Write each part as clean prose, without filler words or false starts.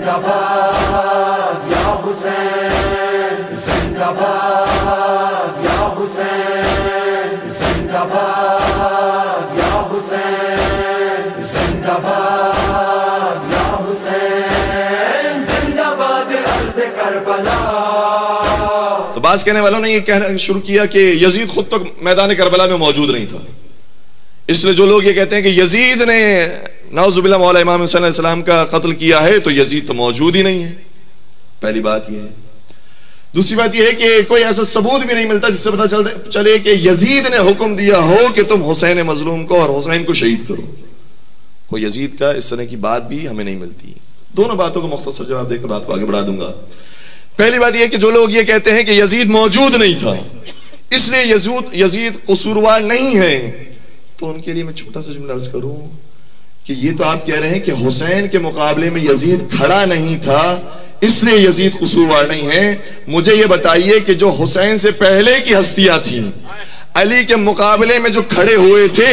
زندہ باد یا حسین، زندہ باد یا حسین، زندہ باد یا حسین، زندہ باد یا حسین، زندہ باد عرض کربلا۔ تو بعض کہنے والوں نے یہ کہنا شروع کیا کہ یزید خود تو میدان کربلا میں موجود نہیں تھا، اس لیے جو لوگ یہ کہتے ہیں کہ یزید نے نعوذ باللہ مولا امام حسین علیہ السلام کا قتل کیا ہے تو یزید تو موجود ہی نہیں ہے۔ پہلی بات یہ ہے۔ دوسری بات یہ ہے کہ کوئی ایسا ثبوت بھی نہیں ملتا جس سے پتہ چلے کہ یزید نے حکم دیا ہو کہ تم حسین مظلوم کو اور حسین کو شہید کرو۔ کوئی یزید کا اس طرح کی بات بھی ہمیں نہیں ملتی۔ دونوں باتوں کو مختصر جواب دے کر بات کو آگے بڑھا دوں گا۔ پہلی بات یہ ہے کہ جو لوگ یہ کہتے ہیں کہ یزید موجود نہیں تھا اس لیے یزید قصوروار نہیں ہے، تو ان کے لیے میں چھوٹا سا جملہ عرض کروں کہ یہ تو آپ کہہ رہے ہیں کہ حسین کے مقابلے میں یزید کھڑا نہیں تھا اس لیے یزید قصوروار نہیں ہے۔ مجھے یہ بتائیے کہ جو حسین سے پہلے کی ہستیاں تھیں علی کے مقابلے میں جو کھڑے ہوئے تھے،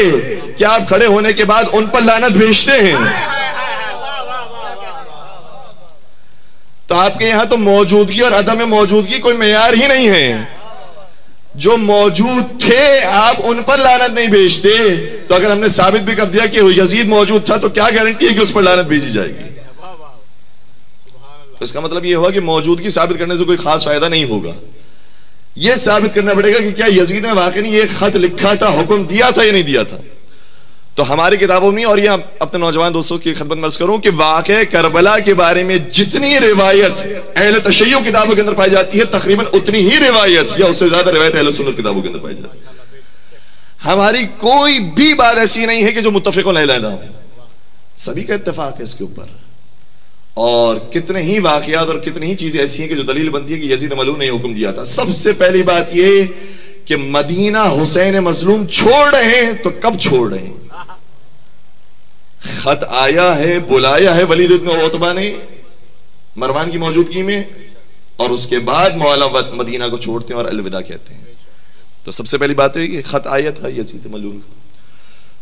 کیا آپ کھڑے ہونے کے بعد ان پر لعنت بھیجتے ہیں؟ تو آپ کے یہاں تو موجودگی اور عدم موجودگی کوئی معیار ہی نہیں ہے۔ جو موجود تھے آپ ان پر لعنت نہیں بھیجتے، تو اگر ہم نے ثابت بھی کر دیا کہ یزید موجود تھا تو کیا گارنٹی ہے کہ اس پر لعنت بھیجی جائے گی؟ تو اس کا مطلب یہ ہوا کہ موجودگی ثابت کرنے سے کوئی خاص فائدہ نہیں ہوگا، یہ ثابت کرنا پڑے گا کہ کیا یزید نے واقعی یہ خط لکھا تھا، حکم دیا تھا یا نہیں دیا تھا۔ تو ہماری کتابوں میں اور یہ اپنے نوجوان دوستوں کی خدمت میں عرض کروں کہ واقعہ کربلا کے بارے میں جتنی روایت اہل تشیع کتابوں کے اندر پائی جاتی ہے تقریباً اتنی ہی روایت یا اس سے زیادہ روایت اہل سنت کتابوں کے اندر پائی جاتی ہے۔ ہماری کوئی بھی بات ایسی نہیں ہے کہ جو متفق علیہ نہ ہو، سبھی کا اتفاق ہے اس کے اوپر۔ اور کتنے ہی واقعات اور کتنی ہی چیزیں ایسی ہیں کہ جو دلیل بنتی ہے کہ یزید ملعون نے حکم دیا تھا۔ سب سے پہلی بات یہ کہ مدینہ حسین مظلوم چھوڑ رہے ہیں تو کب چھوڑ رہے ہیں؟ خط آیا ہے، بلایا ہے ولید بن عتبہ نے مروان کی موجودگی میں، اور اس کے بعد مولا مدینہ کو چھوڑتے ہیں اور الوداع کہتے ہیں۔ تو سب سے پہلی بات ہے کہ خط آیا تھا یزید ملعون کا۔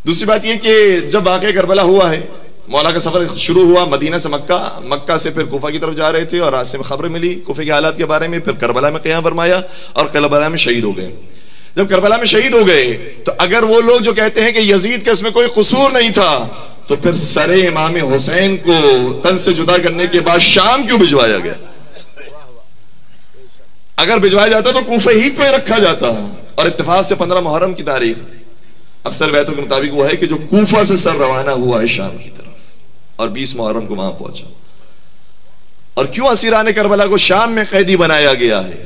دوسری بات یہ کہ جب واقعہ کربلا ہوا ہے، مولا کا سفر شروع ہوا مدینہ سے مکہ سے پھر کوفہ کی طرف جا رہے تھے، اور راستے میں خبر ملی کوفہ کے حالات کے بارے میں، پھر کربلا میں قیام فرمایا اور کربلا میں شہید ہو گئے۔ جب کربلا میں شہید ہو گئے تو اگر وہ لوگ جو کہتے ہیں کہ یزید کے اس میں کوئی قصور نہیں تھا، تو پھر سر امام حسین کو تن سے جدا کرنے کے بعد شام کیوں بھجوایا گیا؟ اگر بھجوایا جاتا تو کوفہ ہی پہ رکھا جاتا۔ اور اتفاق سے 15 محرم کی تاریخ اکثر روایتوں کے مطابق وہ ہے کہ جو کوفہ سے سر روانہ ہوا ہے شام کی طرف، اور 20 محرم کو وہاں پہنچا۔ اور کیوں اسیران کربلا کو شام میں قیدی بنایا گیا ہے؟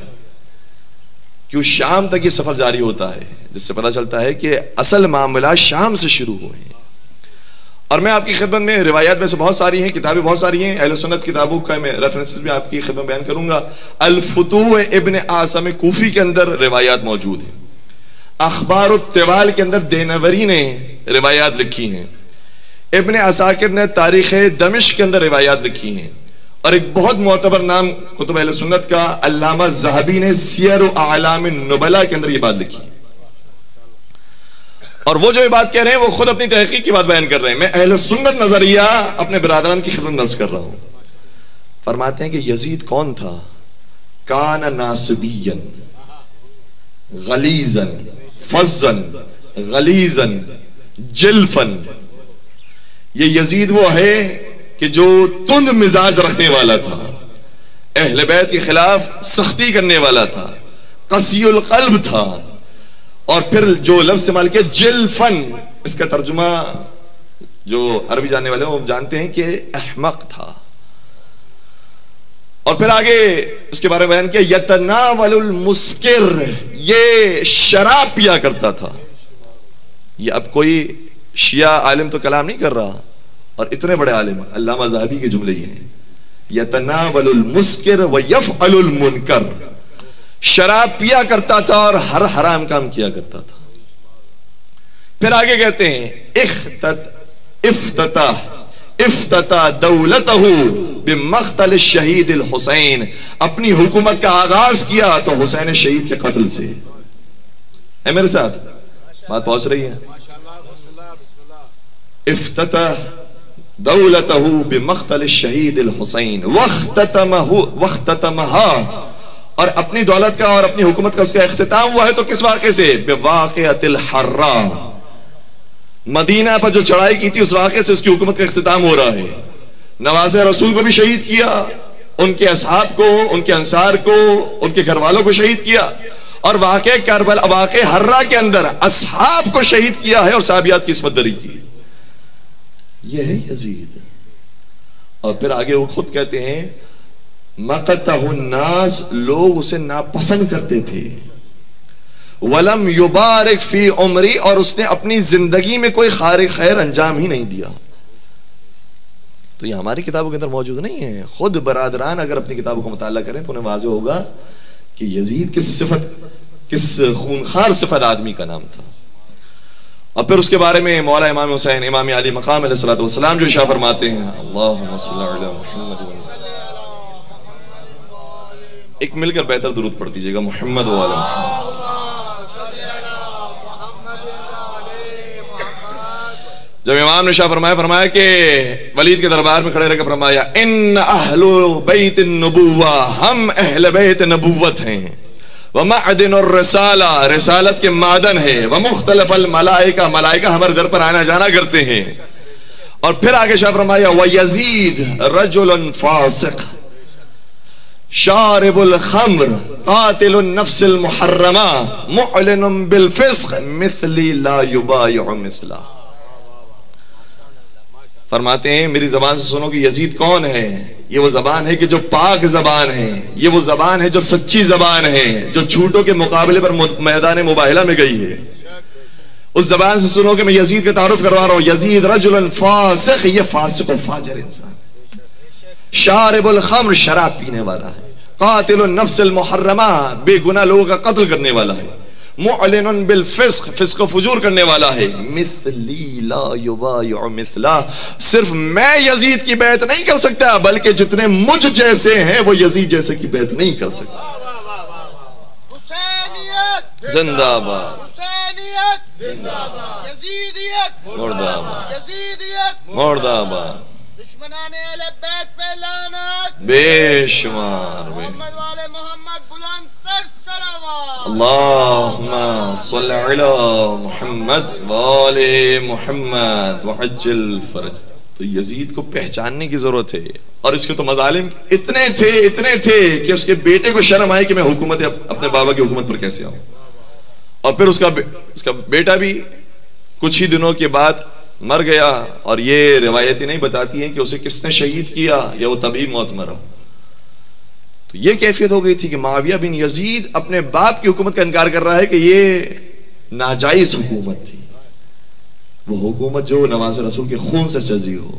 کیوں شام تک یہ سفر جاری ہوتا ہے، جس سے پتہ چلتا ہے کہ اصل معاملات شام سے شروع ہوئے ہیں۔ اور میں آپ کی خدمت میں روایات میں سے بہت ساری ہیں، کتابیں بہت ساری ہیں، اہل سنت کتابوں کا میں ریفرنسز بھی آپ کی خدمت بیان کروں گا۔ الفتوح ابن عاصم کوفی کے اندر روایات موجود ہیں، اخبار الطوال کے اندر دینوری نے روایات لکھی ہیں، ابن عساکر نے تاریخ دمشق کے اندر روایات لکھی ہیں، اور ایک بہت معتبر نام کتب اہل سنت کا علامہ ذہبی نے سیر اعلام النبلاء کے اندر یہ بات لکھی۔ اور وہ جو یہ بات کہہ رہے ہیں وہ خود اپنی تحقیق کی بات بیان کر رہے ہیں، میں اہل سنت نظریہ اپنے برادران کی خدمت نظر کر رہا ہوں۔ فرماتے ہیں کہ یزید کون تھا؟ کان ناصبیا غلیظا فظا غلیظا جلفا۔ یہ یزید وہ ہے کہ جو تند مزاج رکھنے والا تھا، اہل بیت کے خلاف سختی کرنے والا تھا، قسی القلب تھا، اور پھر جو لفظ استعمال کیا جلفن، اس کا ترجمہ جو عربی جاننے والے ہیں وہ جانتے ہیں کہ احمق تھا۔ اور پھر آگے اس کے بارے میں بیان کیا یتناول المسکر، یہ شراب پیا کرتا تھا۔ یہ اب کوئی شیعہ عالم تو کلام نہیں کر رہا، اور اتنے بڑے عالم علامہ ذہبی کے جملے یہ ہیں، یتناول المسکر ویفعل المنکر، شراب پیا کرتا تھا اور ہر حرام کام کیا کرتا تھا۔ پھر آگے کہتے ہیں افتتح دولتہ بمقتل الشہید الحسین، اپنی حکومت کا آغاز کیا تو حسین شہید کے قتل سے۔ ہے میرے ساتھ بات پہنچ رہی ہے؟ افتتح دولته بمقتل الشہید الحسین واختتمها، اور اپنی دولت کا اور اپنی حکومت کا اس کا اختتام ہوا ہے تو کس واقعے سے؟ بواقعۃ الحراء، مدینہ پر جو چڑھائی کی تھی اس واقعے سے اس کی حکومت کا اختتام ہو رہا ہے۔ نواز رسول کو بھی شہید کیا، ان کے اصحاب کو، ان کے انصار کو، ان کے گھر والوں کو شہید کیا، اور واقع کربلا، واقع حرہ کے اندر اصحاب کو شہید کیا ہے اور صحابیات کی عصمت دری کی۔ یہ ہے یزید۔ اور پھر آگے وہ خود کہتے ہیں مقتہ الناس، لوگ اسے ناپسند کرتے تھے، ولم یبارک فی عمری، اور اس نے اپنی زندگی میں کوئی خیر انجام ہی نہیں دیا۔ تو یہ ہماری کتابوں کے اندر موجود نہیں ہے۔ خود برادران اگر اپنی کتابوں کو مطالعہ کریں تو انہیں واضح ہوگا کہ یزید کس خونخوار صفت آدمی کا نام تھا۔ اور پھر اس کے بارے میں مولا امام حسین امام علی مقام علیہ الصلوۃ والسلام جو ارشاد فرماتے ہیں، اللہم صلی علی محمد، ایک مل کر بہتر درود پڑھ دیجیے گا، محمد و علی محمد۔ جب امام نے فرمایا کہ ولید کے دربار میں کھڑے رہ کر فرمایا ان اہل بیت النبوہ، ہم اہل بیت نبوت ہیں، ومعدن الرسالہ، رسالت کے معدن ہے، ومختلف الملائکہ، ملائکہ ہمارے در پر آنا جانا کرتے ہیں۔ اور پھر آگے شاہ فرمایا ویزید رجل فاسق شارب الخمر قاتل النفس المحرمہ معلن بالفسق مثلی لا یبایع مثلہ۔ فرماتے ہیں میری زبان سے سنو کہ یزید کون ہے؟ یہ وہ زبان ہے کہ جو پاک زبان ہے، یہ وہ زبان ہے جو سچی زبان ہے، جو جھوٹوں کے مقابلے پر میدان مباہلہ میں گئی ہے۔ اس زبان سے سنو کہ میں یزید کا تعارف کروا رہا ہوں، یزید رجل فاسق، یہ فاسق و فاجر انسان، شارب الخمر، شراب پینے والا ہے، قاتل النفس المحرمہ، بے گناہ لوگوں کا قتل کرنے والا ہے، معلن بالفسق، فسق و فجور کرنے والا ہے، مثلی لا یبایع مثلہ، صرف میں یزید کی بیعت نہیں کر سکتا بلکہ جتنے مجھ جیسے ہیں وہ یزید جیسے کی بیعت نہیں کر سکتا۔ حسینیت زندہ باد، حسینیت زندہ باد، یزیدیت مردہ آباد، یزیدیت مردہ آباد، دشمنان اہل بیت پہ لعنت بے شمار، محمد والے محمد بلند تر صلوات، اللہم صلی علی محمد والے محمد وعجل فرج۔ تو یزید کو پہچاننے کی ضرورت ہے، اور اس کے تو مظالم اتنے تھے کہ اس کے بیٹے کو شرم آئی کہ میں حکومت اپنے بابا کی حکومت پر کیسے آؤں۔ اور پھر اس کا بیٹا بھی کچھ ہی دنوں کے بعد مر گیا، اور یہ روایتیں نہیں بتاتی ہیں کہ اسے کس نے شہید کیا یا وہ تبھی موت مرا۔ تو یہ کیفیت ہو گئی تھی کہ معاویہ بن یزید اپنے باپ کی حکومت کا انکار کر رہا ہے کہ یہ ناجائز حکومت تھی، وہ حکومت جو نواز رسول کے خون سے سجی ہو،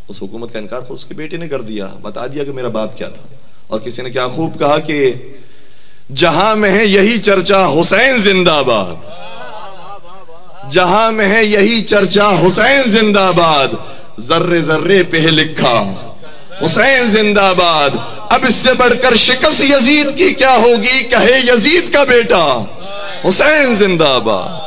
اس حکومت کا انکار اس کے بیٹے نے کر دیا، بتا دیا کہ میرا باپ کیا تھا۔ اور کسی نے کیا خوب کہا کہ جہاں میں ہے یہی چرچا حسین زندہ باد، جہاں میں ہے یہی چرچا حسین زندہ باد، ذرے ذرے پہ لکھا حسین زندہ باد، اب اس سے بڑھ کر شکست یزید کی کیا ہوگی، کہے یزید کا بیٹا حسین زندہ باد۔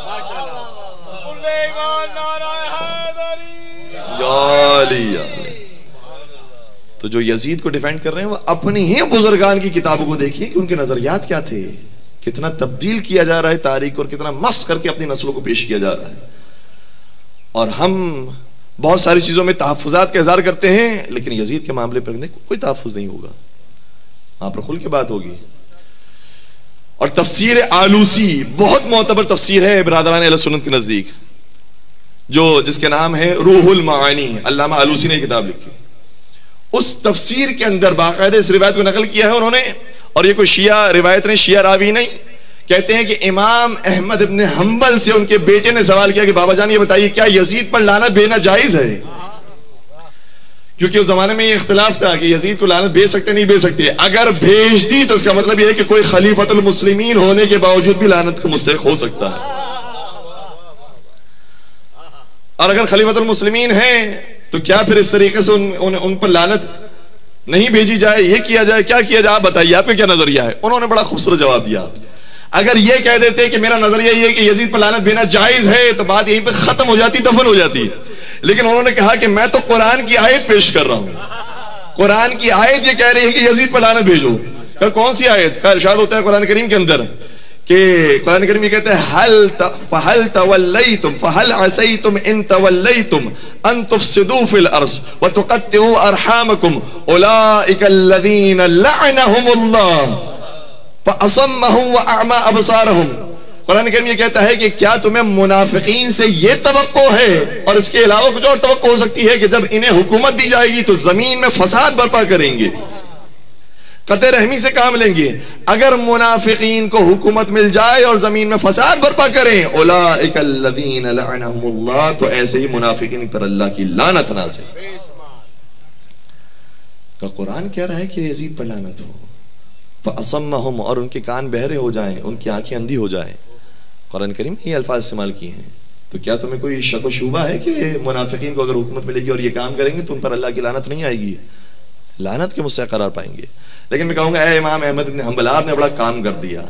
تو جو یزید کو ڈیفینڈ کر رہے ہیں وہ اپنی ہی بزرگان کی کتابوں کو دیکھیے کہ ان کے نظریات کیا تھے، کتنا تبدیل کیا جا رہا ہے تاریخ اور کتنا مست کر کے اپنی نسلوں کو پیش کیا جا رہا ہے۔ اور ہم بہت ساری چیزوں میں تحفظات کا اظہار کرتے ہیں، لیکن یزید کے معاملے پر کوئی تحفظ نہیں ہوگا، وہاں پر کھل کے بات ہوگی۔ اور تفسیر آلوسی بہت معتبر تفسیر ہے برادران اہل سنت کے نزدیک، جس کے نام ہے روح المعانی، علامہ آلوسی نے کتاب لکھی۔ اس تفسیر کے اندر باقاعدہ اس روایت کو نقل کیا ہے انہوں نے، اور یہ کوئی شیعہ روایت نہیں، شیعہ راوی نہیں، کہتے ہیں کہ امام احمد ابن حنبل سے ان کے بیٹے نے سوال کیا کہ بابا جان یہ بتائیے کیا یزید پر لعنت بھیجنا جائز ہے؟ کیونکہ اس زمانے میں یہ اختلاف تھا کہ یزید کو لعنت بھیج سکتے نہیں بھیج سکتے، اگر بھیج دی تو اس کا مطلب یہ ہے کہ کوئی خلیفۃ المسلمین ہونے کے باوجود بھی لعنت کا مستحق ہو سکتا ہے، اور اگر خلیفۃ المسلمین ہیں تو کیا پھر اس طریقے سے ان پر لعنت نہیں بھیجی جائے، یہ کیا جائے، کیا کیا جائے؟ آپ بتائیے آپ کا کیا نظریہ ہے؟ انہوں نے بڑا خوبصورت جواب دیا، اگر یہ کہہ دیتے کہ میرا نظریہ یہ ہے کہ یزید پر لعنت بھیجنا جائز ہے تو بات یہیں پہ ختم ہو جاتی، دفن ہو جاتی، لیکن انہوں نے کہا کہ میں تو قرآن کی آیت پیش کر رہا ہوں، قرآن کی آیت یہ کہہ رہی ہے کہ یزید پر لعنت بھیجو. کون سی آیت؟ کا ارشاد ہوتا ہے قرآن کریم کے اندر کہ قرآن کریم یہ کہتا ہے فَهَلْ تَوَلَّيْتُمْ فَهَلْ عَسَيْتُمْ إِن تَوَلَّيْتُمْ أَن تُفْسِدُوا فِي الْأَرْضِ وَتُقَطِّعُوا أَرْحَامَكُمْ أُولَٰئِكَ الَّذِينَ لَعَنَهُمُ اللَّهُ فَأَصَمَّهُمْ وَأَعْمَىٰ أَبْصَارَهُم. قرآن کریم یہ کہتا ہے کہ کیا تمہیں منافقین سے یہ توقع ہے اور اس کے علاوہ کچھ اور توقع ہو سکتی ہے کہ جب انہیں حکومت دی جائے گی تو زمین میں فساد برپا کریں گے، قطع رحمی سے کام لیں گے. اگر منافقین کو حکومت مل جائے اور زمین میں فساد برپا کریں، اولئک الذین لعنہم اللہ، تو ایسے ہی منافقین پر اللہ کی لعنت نازل. تو قرآن کہہ رہا ہے کہ یزید پر لعنت ہو. فَأَصَمَّهُمْ، اور ان کے کان بہرے ہو جائیں، ان کی آنکھیں اندھی ہو جائیں. قرآن کریم نے یہ الفاظ استعمال کیے ہیں. تو کیا تمہیں کوئی شک و شبہ ہے کہ منافقین کو اگر حکومت ملے گی اور یہ کام کریں گے تو ان پر اللہ کی لعنت نہیں آئے گی؟ لعنت کے مستحق قرار پائیں گے. لیکن میں کہوں گا اے امام احمد بن حنبل، آپ نے بڑا کام کر دیا.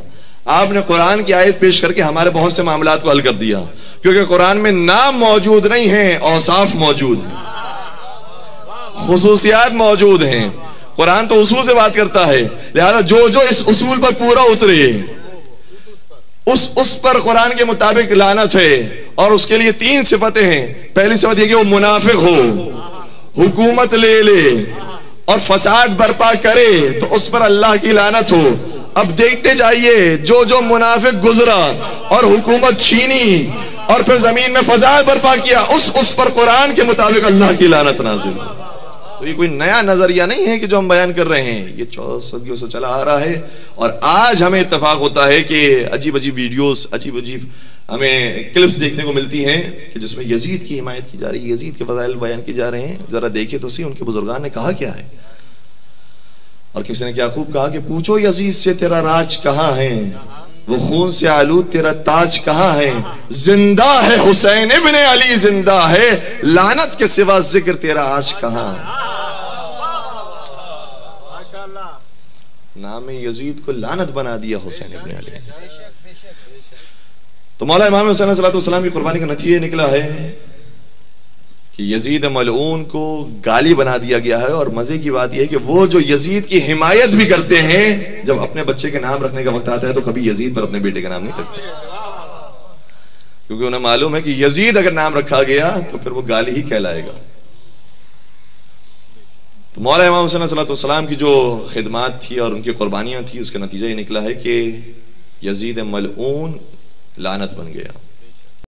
آپ نے قرآن کی آیت پیش کر کے ہمارے بہت سے معاملات کو حل کر دیا، کیونکہ قرآن میں نام موجود نہیں ہیں، اوصاف موجود ہیں، خصوصیات موجود ہیں. قرآن تو اصول سے بات کرتا ہے، لہذا جو اس اصول پر پورا اترے اس پر قرآن کے مطابق لعنت ہے. اور اس کے لیے 3 صفتیں ہیں. پہلی صفت یہ کہ وہ منافق ہو، حکومت لے لے اور فساد برپا کرے تو اس پر اللہ کی لعنت ہو. اب دیکھتے جائیے جو منافق گزرا اور حکومت چھینی اور پھر زمین میں فساد برپا کیا، اس پر قرآن کے مطابق اللہ کی لعنت نازل. تو یہ کوئی نیا نظریہ نہیں ہے کہ جو ہم بیان کر رہے ہیں، یہ 14 صدیوں سے چلا آ رہا ہے. اور آج ہمیں اتفاق ہوتا ہے کہ عجیب عجیب ویڈیوز، عجیب عجیب ہمیں کلپس دیکھنے کو ملتی ہیں کہ جس میں یزید کی حمایت کی جا رہی ہے، یزید کے فضائل بیان کی جا رہے ہیں. ذرا دیکھیں تو صحیح ان کے بزرگان نے کہا کیا ہے. اور کسی نے کیا خوب کہا کہ پوچھو یزید سے تیرا راج کہاں ہے، وہ خون سے آلود تیرا تاج کہاں ہے، زندہ ہے حسین ابن علی زندہ ہے، لعنت کے سوا ذکر تیرا آج کہاں. نام یزید کو لعنت بنا دیا حسین ابن علی. تو مولا امام حسین علیہ السلام کی قربانی کا نتیجہ یہ نکلا ہے کہ یزید ملعون کو گالی بنا دیا گیا ہے. اور مزے کی بات یہ ہے کہ وہ جو یزید کی حمایت بھی کرتے ہیں، جب اپنے بچے کے نام رکھنے کا وقت آتا ہے تو کبھی یزید پر اپنے بیٹے کا نام نہیں رکھتے، کیونکہ انہیں معلوم ہے کہ یزید اگر نام رکھا گیا تو پھر وہ گالی ہی کہلائے گا. تو مولا امام حسین علیہ السلام کی جو خدمات تھی اور ان کی قربانیاں تھی، اس کا نتیجہ یہ نکلا ہے کہ یزید ملعون لعنت بن گیا.